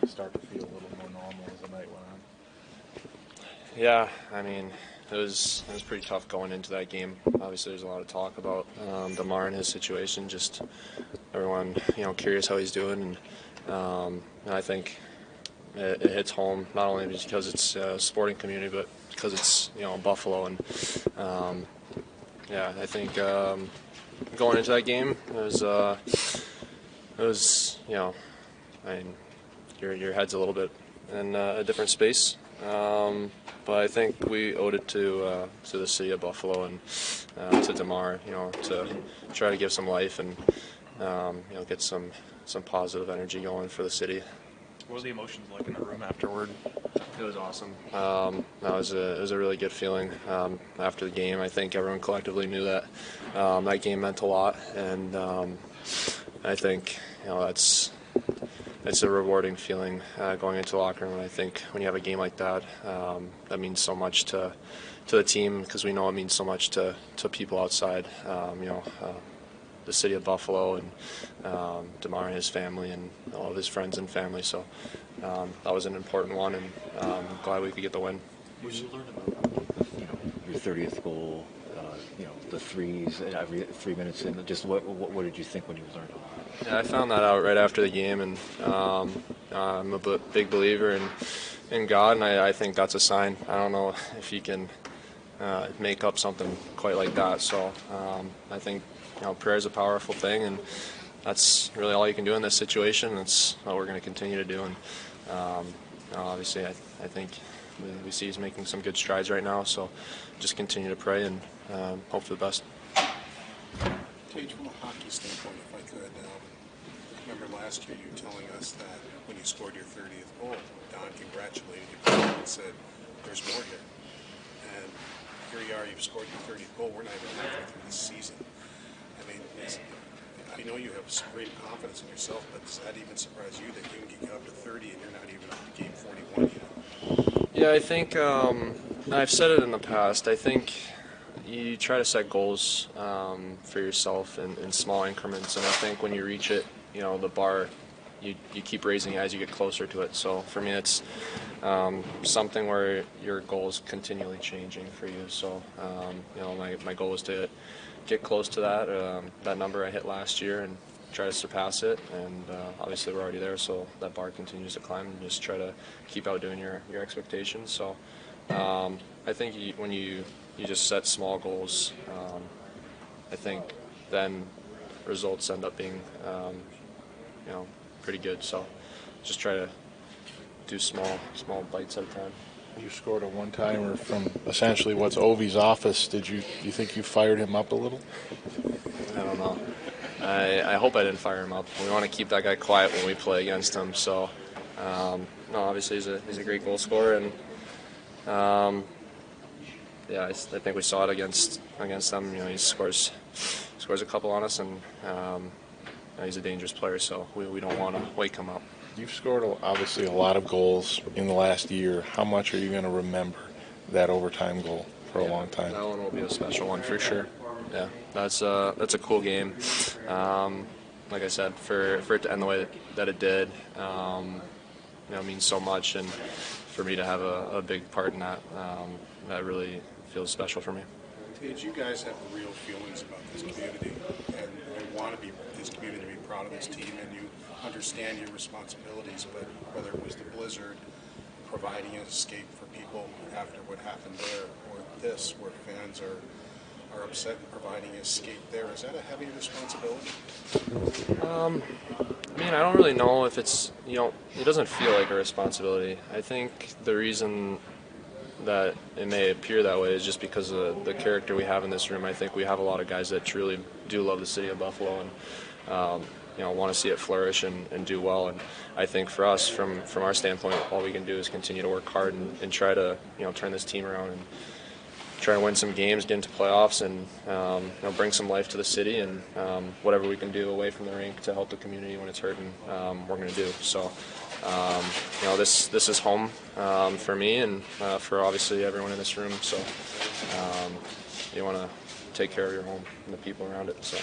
start to feel a little more normal as the night went on? Yeah, I mean, it was pretty tough going into that game. Obviously, there's a lot of talk about DeMar and his situation. Just everyone, curious how he's doing, and I think it hits home not only because it's a sporting community, but because it's Buffalo, and I think going into that game it was I mean, your head's a little bit in a different space. But I think we owed it to the city of Buffalo and to DeMar, to try to give some life and get some positive energy going for the city. What were the emotions like in the room afterward? It was awesome. It was a really good feeling after the game. I think everyone collectively knew that that game meant a lot, and I think it's a rewarding feeling going into the locker room. And I think when you have a game like that, that means so much to the team, because we know it means so much to people outside. The city of Buffalo and DeMar and his family and all of his friends and family. So that was an important one, and I'm glad we could get the win. When you learned about your 30th goal, the threes every 3 minutes, and just what did you think when you learned about it? Yeah, I found that out right after the game, and I'm a big believer in God, and I think that's a sign. I don't know if you can make up something quite like that. So I think prayer is a powerful thing, and that's really all you can do in this situation. That's what we're going to continue to do. And obviously, I think we see he's making some good strides right now. So just continue to pray and hope for the best. Tage, from a hockey standpoint, if I could, I remember last year you telling us that when you scored your 30th goal, Don congratulated you and said, "There's more here." And here you are, you've scored your 30th goal. We're not even halfway through this season. I mean, I know you have great confidence in yourself, but does that even surprise you that you can get up to 30 and you're not even up to game 41 yet? Yeah, I think I've said it in the past. I think you try to set goals for yourself in small increments, and I think when you reach it, the bar, you keep raising it as you get closer to it. So for me, it's something where your goal is continually changing for you. So my goal is to get close to that number I hit last year and try to surpass it. And obviously we're already there, so that bar continues to climb, and just try to keep outdoing your expectations. So I think when you just set small goals, I think then results end up being pretty good. So just try to do small bites at a time. You scored a one-timer from essentially what's Ovi's office. Do you think you fired him up a little? I don't know. I hope I didn't fire him up. We want to keep that guy quiet when we play against him. So no, obviously he's a great goal scorer, and I think we saw it against them. He scores a couple on us, and he's a dangerous player. So we don't want to wake him up. You've scored obviously a lot of goals in the last year. How much are you going to remember that overtime goal for a long time? That one will be a special one for sure. Yeah, that's a cool game. Like I said, for it to end the way that it did, means so much, and for me to have a big part in that, that really feels special for me. Tage, you guys have real feelings about this community, and you want this community to be proud of this team, and you understand your responsibilities, but whether it was the blizzard, providing an escape for people after what happened there, or this, where fans are upset and providing an escape there, is that a heavy responsibility? I don't really know if it's, it doesn't feel like a responsibility. I think the reason that it may appear that way is just because of the character we have in this room. I think we have a lot of guys that truly do love the city of Buffalo, and want to see it flourish and do well. And I think for us, from our standpoint, all we can do is continue to work hard and try to turn this team around and try to win some games, get into playoffs, and bring some life to the city. And whatever we can do away from the rink to help the community when it's hurting, we're going to do. So this is home for me and for obviously everyone in this room. So you want to take care of your home and the people around it. So.